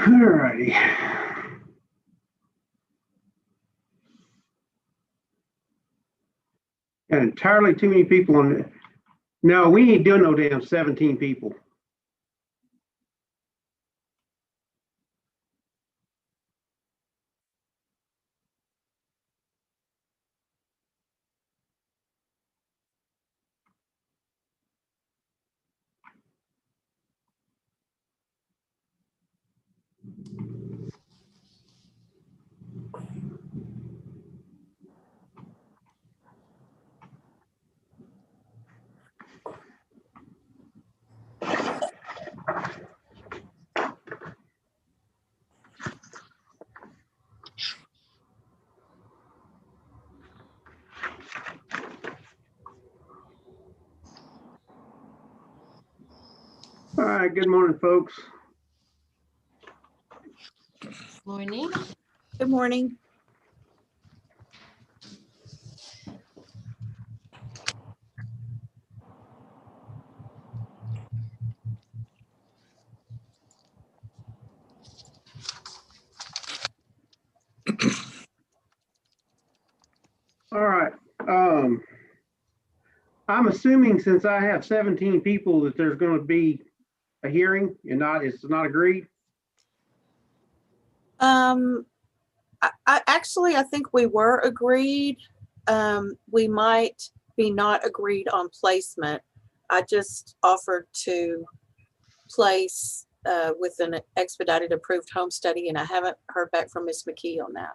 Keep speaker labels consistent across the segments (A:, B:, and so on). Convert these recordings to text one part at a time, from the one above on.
A: All righty. Got entirely too many people on it. No, we ain't doing no damn 17 people. All right, good morning, folks.
B: Morning.
C: Good morning.
A: All right. I'm assuming since I have 17 people that there's going to be a hearing and it's not agreed.
C: I think we were agreed. We might be not agreed on placement. I just offered to place with an expedited approved home study, and I haven't heard back from Ms. McKee on that.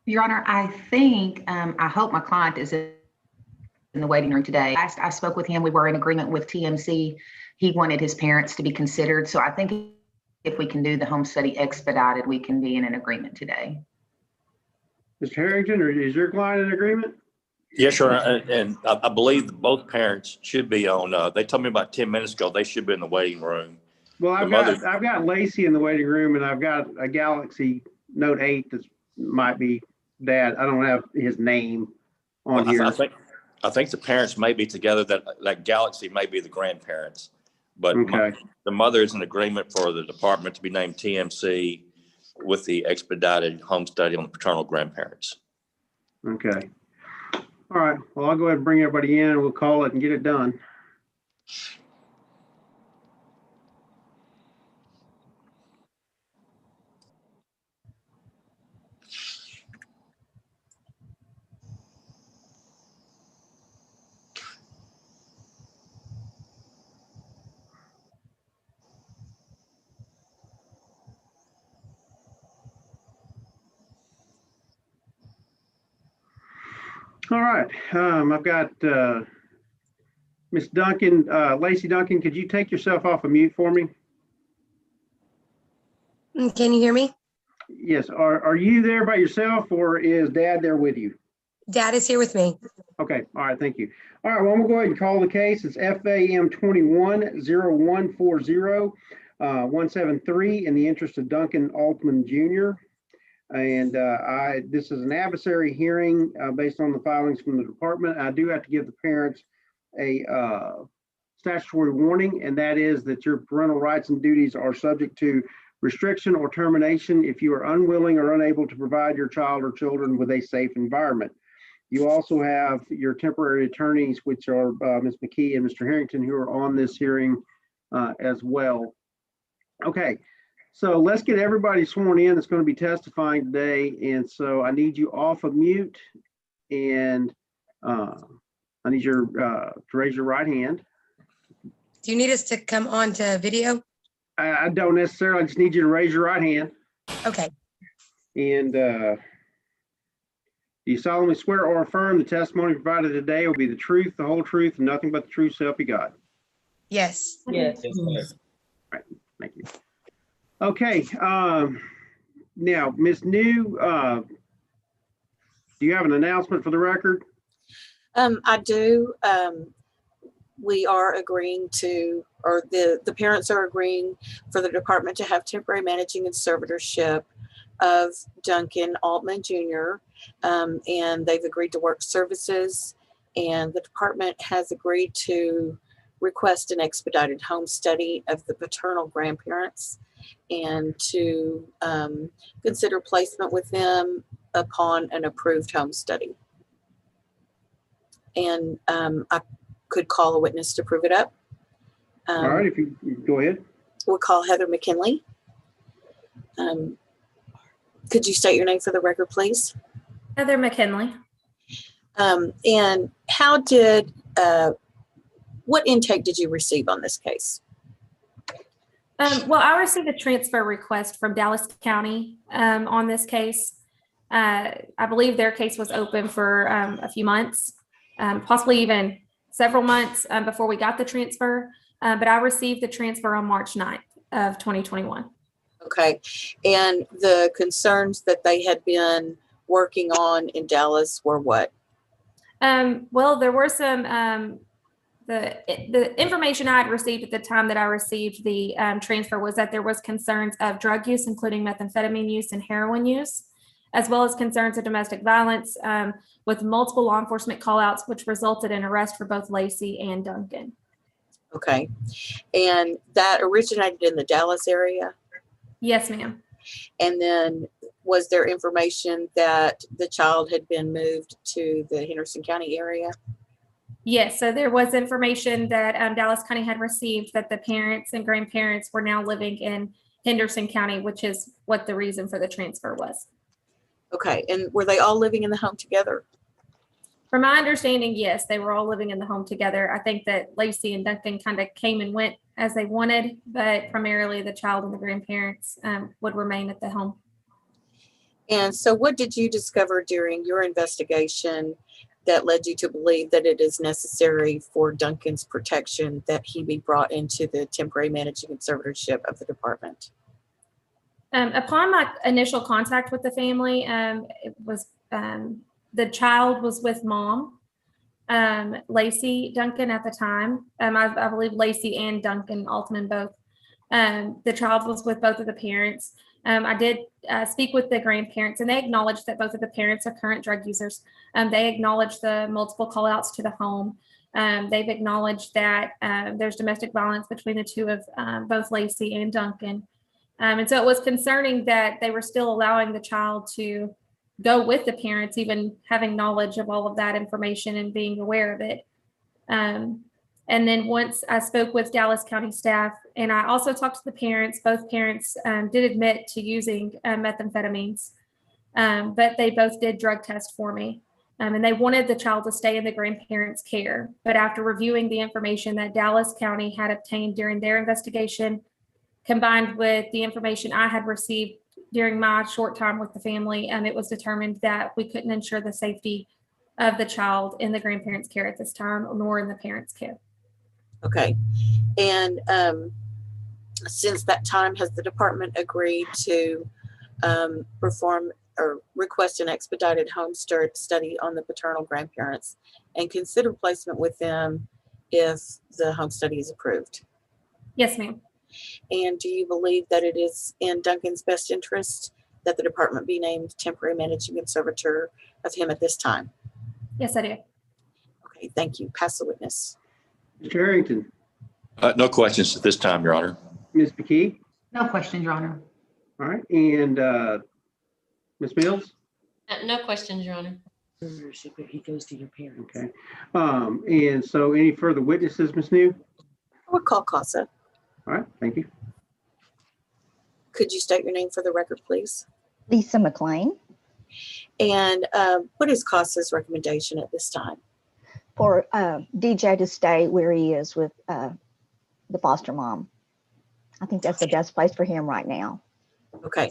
D: Your Honor, I think, I hope my client is in the waiting room today. I spoke with him. We were in agreement with TMC. He wanted his parents to be considered. So I think if we can do the home study expedited, we can be in an agreement today.
A: Mr. Harrington, or is your client in agreement?
E: Yes, sir. And I believe both parents should be on. They told me about 10 minutes ago they should be in the waiting room.
A: Well, I've got Lacey in the waiting room, and I've got a Galaxy Note 8 that might be Dad. I don't have his name on here.
E: I think the parents may be together. That Galaxy may be the grandparents, but
A: okay.
E: The mother is in agreement for the department to be named TMC with the expedited home study on the paternal grandparents.
A: Okay. All right. Well, I'll go ahead and bring everybody in. We'll call it and get it done. All right. I've got Miss Duncan, Lacey Duncan. Could you take yourself off of mute for me?
F: Can you hear me?
A: Yes. Are you there by yourself, or is Dad there with you?
F: Dad is here with me.
A: Okay. All right. Thank you. All right. Well, I'm going to go ahead and call the case. It's FAM21-0140-173 in the interest of Duncan Altman Jr. And this is an adversary hearing based on the filings from the department. I do have to give the parents a statutory warning, and that is that your parental rights and duties are subject to restriction or termination if you are unwilling or unable to provide your child or children with a safe environment. You also have your temporary attorneys, which are Ms. McKee and Mr. Harrington, who are on this hearing as well. Okay. So let's get everybody sworn in that's going to be testifying today. And so I need you off of mute, and I need you to raise your right hand.
F: Do you need us to come on to video?
A: I don't necessarily. I just need you to raise your right hand.
F: Okay.
A: And do you solemnly swear or affirm the testimony provided today will be the truth, the whole truth, and nothing but the truth, so help you God?
F: Yes.
B: Yes.
A: All right. Thank you. Okay, now, Ms. New, do you have an announcement for the record?
C: I do. We are agreeing to, or the parents are agreeing for the department to have temporary managing conservatorship of Duncan Altman Jr. And they've agreed to work services, and the department has agreed to request an expedited home study of the paternal grandparents. and to consider placement with them upon an approved home study. And I could call a witness to prove it up.
A: All right, if you go ahead.
C: We'll call Heather McKinley. Could you state your name for the record, please?
G: Heather McKinley.
C: And how did, what intake did you receive on this case?
G: Well, I received a transfer request from Dallas County on this case. I believe their case was open for a few months, possibly even several months before we got the transfer. But I received the transfer on March 9th of 2021.
C: Okay. And the concerns that they had been working on in Dallas were what?
G: Well, there were some, the information I had received at the time that I received the transfer was that there was concerns of drug use, including methamphetamine use and heroin use, as well as concerns of domestic violence with multiple law enforcement callouts, which resulted in arrest for both Lacey and Duncan.
C: Okay. And that originated in the Dallas area?
G: Yes, ma'am.
C: And then was there information that the child had been moved to the Henderson County area?
G: Yes, so there was information that Dallas County had received that the parents and grandparents were now living in Henderson County, which is what the reason for the transfer was.
C: Okay. And were they all living in the home together?
G: From my understanding, yes, they were all living in the home together. I think that Lacey and Duncan kind of came and went as they wanted, but primarily the child and the grandparents would remain at the home.
C: And so what did you discover during your investigation that led you to believe that it is necessary for Duncan's protection that he be brought into the temporary managing conservatorship of the department?
G: Upon my initial contact with the family, it was the child was with mom, Lacey Duncan at the time. I believe Lacey and Duncan Altman both. The child was with both of the parents. I did speak with the grandparents, and they acknowledged that both of the parents are current drug users. They acknowledged the multiple callouts to the home. They've acknowledged that there's domestic violence between the two of both Lacey and Duncan. And so it was concerning that they were still allowing the child to go with the parents, even having knowledge of all of that information and being aware of it. And then once I spoke with Dallas County staff, and I also talked to the parents, both parents did admit to using methamphetamines, but they both did drug test for me. And they wanted the child to stay in the grandparents' care. But after reviewing the information that Dallas County had obtained during their investigation, combined with the information I had received during my short time with the family, it was determined that we couldn't ensure the safety of the child in the grandparents' care at this time, nor in the parents' care.
C: Okay. And since that time, has the department agreed to perform or request an expedited home study on the paternal grandparents and consider placement with them if the home study is approved?
G: Yes, ma'am.
C: And do you believe that it is in Duncan's best interest that the department be named temporary managing conservator of him at this time?
G: Yes, I do.
C: Okay, thank you. Pass the witness.
A: Mr. Harrington.
E: No questions at this time, Your Honor.
A: Ms. McKee.
D: No questions, Your Honor.
A: All right, and Ms. Mills.
B: No questions, Your Honor.
H: He goes to your parents.
A: Okay. And so any further witnesses, Ms. New?
C: I would call CASA.
A: All right, thank you.
C: Could you state your name for the record, please?
I: Lisa McLean.
C: And what is CASA's recommendation at this time?
I: For DJ to stay where he is with the foster mom. I think that's the best place for him right now.
C: Okay.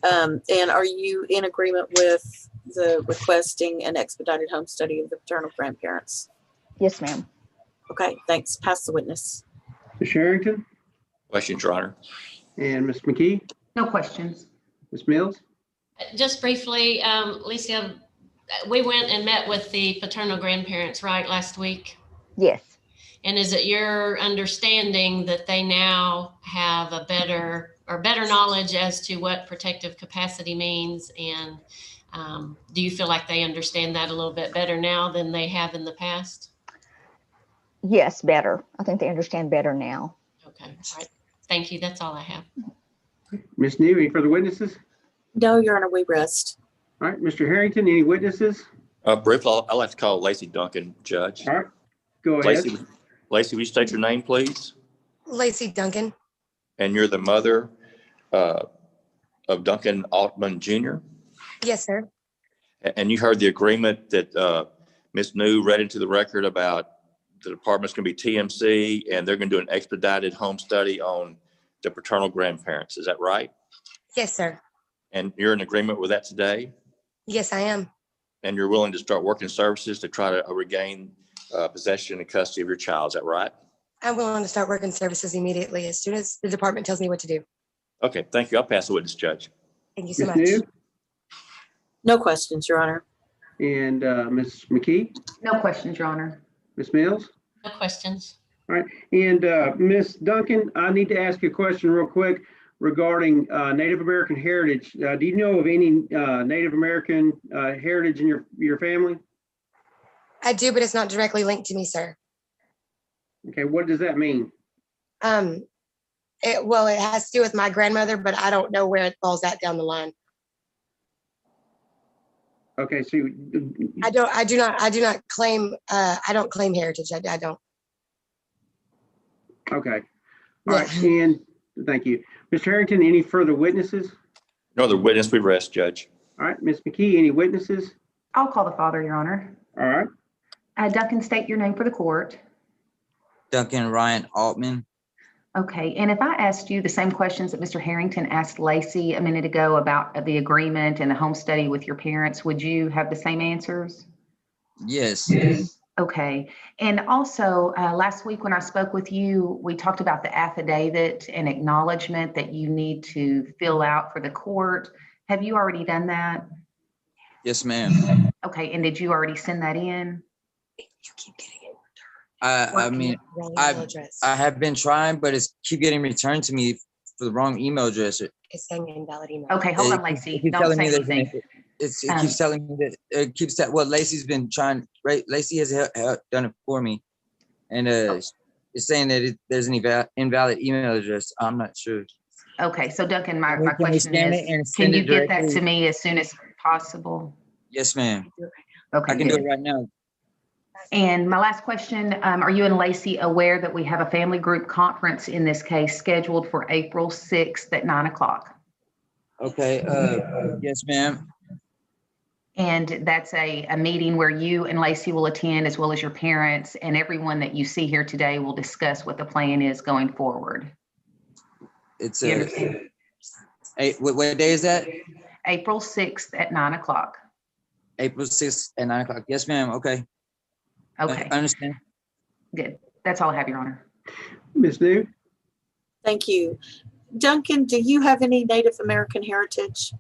C: And are you in agreement with the requesting an expedited home study of the paternal grandparents?
I: Yes, ma'am.
C: Okay, thanks. Pass the witness.
A: Ms. Harrington
E: Questions, Your Honor.
A: and Ms. McKee.
D: No questions.
A: Ms. Mills.
B: Just briefly, Lisa, we went and met with the paternal grandparents, right, last week?
I: Yes.
B: And is it your understanding that they now have a better knowledge as to what protective capacity means? And do you feel like they understand that a little bit better now than they have in the past?
I: Yes, better. I think they understand better now.
B: Okay, all right. Thank you. That's all I have.
A: Ms. New, any further witnesses?
C: No, Your Honor, we rest.
A: All right, Mr. Harrington, any witnesses?
E: Briefly, I'd like to call Lacey Duncan, Judge.
A: All right, go ahead.
E: Lacey, will you state your name, please?
F: Lacey Duncan.
E: And you're the mother of Duncan Altman Jr.?
F: Yes, sir.
E: And you heard the agreement that Ms. New read into the record about the department's going to be TMC, and they're going to do an expedited home study on the paternal grandparents. Is that right?
F: Yes, sir.
E: And you're in agreement with that today?
F: Yes, I am.
E: And you're willing to start working services to try to regain possession and custody of your child. Is that right?
F: I'm willing to start working services immediately as soon as the department tells me what to do.
E: Okay, thank you. I'll pass the witness, Judge.
F: Thank you so
A: Ms.
F: much.
A: New
C: No questions, Your Honor.
A: and Ms. McKee,
D: No questions, Your Honor.
A: Ms. Mills.
B: No questions.
A: All right, and Ms. Duncan, I need to ask you a question real quick regarding Native American heritage. Do you know of any Native American heritage in your family?
F: I do, but it's not directly linked to me, sir.
A: Okay, what does that mean?
F: It has to do with my grandmother, but I don't know where it falls at down the line.
A: Okay, so
F: I do not claim, I don't claim heritage. I don't.
A: okay, all right, and thank you, Mr. Harrington. Any further witnesses?
E: No other witness, we rest, Judge.
A: All right, Ms. McKee, any witnesses?
D: I'll call the father, Your Honor.
A: All right,
D: Duncan, state your name for the court.
J: Duncan Ryan Altman.
D: Okay, and if I asked you the same questions that Mr. Harrington asked Lacey a minute ago about the agreement and the home study with your parents, would you have the same answers?
J: Yes.
D: Okay, and also last week when I spoke with you, we talked about the affidavit and acknowledgement that you need to fill out for the court. Have you already done that?
J: Yes, ma'am.
D: Okay, and did you already send that in?
F: You keep getting it.
J: I mean, I have been trying, but it's keep getting returned to me for the wrong email address.
F: It's saying invalid email.
D: Okay, hold on, Lacey.
J: It keeps
D: Don't
J: telling
D: say
J: me there's
D: anything.
J: it keeps telling me that it keeps that. Well, Lacey's been trying. Right, Lacey has done it for me, and it's saying that there's an invalid email address. I'm not sure.
D: Okay, so Duncan, my
J: Can we
D: question
J: scan it and
D: is, can
J: send
D: you
J: it
D: get that
J: directly?
D: to me as soon as possible?
J: Yes, ma'am.
D: Okay,
J: I can do
D: good.
J: it right now.
D: And my last question, are you and Lacey aware that we have a family group conference in this case scheduled for April 6th at 9 o'clock?
J: Okay. Yes, ma'am.
D: And that's a meeting where you and Lacey will attend, as well as your parents, and everyone that you see here today will discuss what the plan is going forward.
J: It's
D: You understand?
J: what day is that?
D: April 6th at 9 o'clock.
J: April 6th at 9 o'clock. Yes, ma'am. Okay.
D: Okay,
J: I understand.
D: good. That's all I have, Your Honor.
A: Ms. New.
C: Thank you. Duncan, do you have any Native American heritage?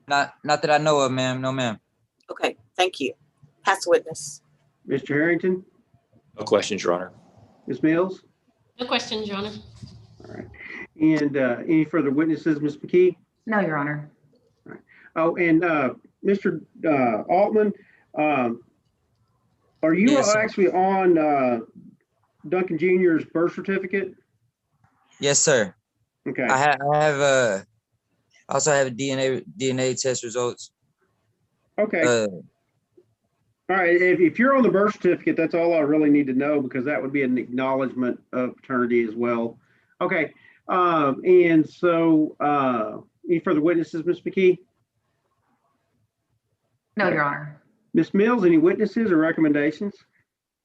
J: Not that I know of, ma'am. No, ma'am.
C: Okay, thank you. Pass the witness.
A: Mr. Harrington,
E: No questions, Your Honor.
A: Ms. Mills.
B: No questions, Your Honor.
A: All right, and any further witnesses, Ms. McKee?
D: No, Your Honor.
A: All right. Oh, and Mr. Altman, are you
J: Yes, sir.
A: actually on Duncan Jr.'s birth certificate?
J: Yes, sir.
A: Okay.
J: I have also have DNA test results.
A: Okay. All right. If you're on the birth certificate, that's all I really need to know, because that would be an acknowledgement of paternity as well. Okay. And so any further witnesses, Ms. McKee?
D: No, Your Honor.
A: Ms. Mills, any witnesses or recommendations?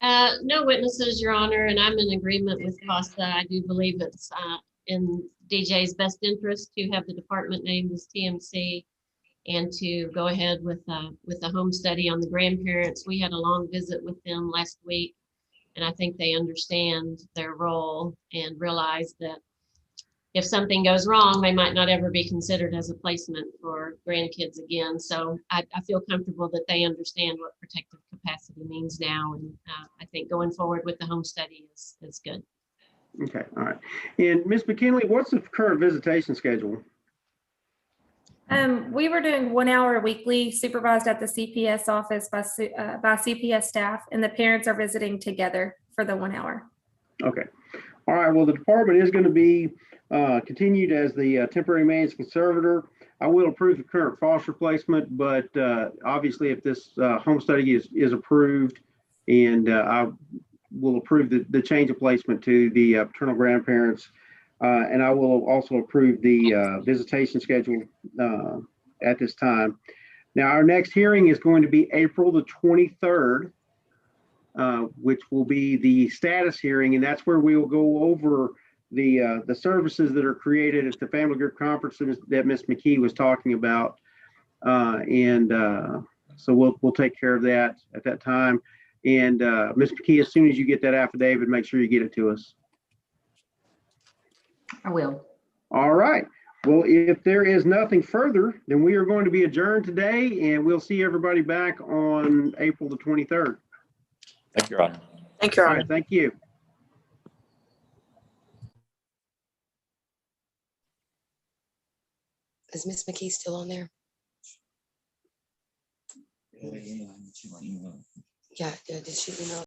B: No witnesses, Your Honor, and I'm in agreement with CASA. I do believe it's in DJ's best interest to have the department named as TMC and to go ahead with the home study on the grandparents. We had a long visit with them last week, and I think they understand their role and realize that if something goes wrong, they might not ever be considered as a placement for grandkids again. So I feel comfortable that they understand what protective capacity means now. And I think going forward with the home study is good.
A: Okay. All right. And Ms. McKinley, what's the current visitation schedule?
G: We were doing 1 hour weekly supervised at the CPS office by CPS staff, and the parents are visiting together for the 1 hour.
A: Okay. All right. Well, the department is going to be continued as the temporary managed conservator. I will approve the current foster placement, but obviously if this home study is approved, and I will approve the change of placement to the paternal grandparents, and I will also approve the visitation schedule at this time. Now, our next hearing is going to be April the 23rd, which will be the status hearing, and that's where we will go over the services that are created at the family group conferences that Ms. McKee was talking about, so we'll take care of that at that time. And Ms. McKee, as soon as you get that affidavit, make sure you get it to us.
D: I will.
A: All right. Well, if there is nothing further, then we are going to be adjourned today, and we'll see everybody back on April the 23rd.
E: Thank you, Your Honor.
C: Thank you,
A: All
C: Ron.
A: right. Thank you.
F: Is Miss McKee still on there? Yeah, did she email?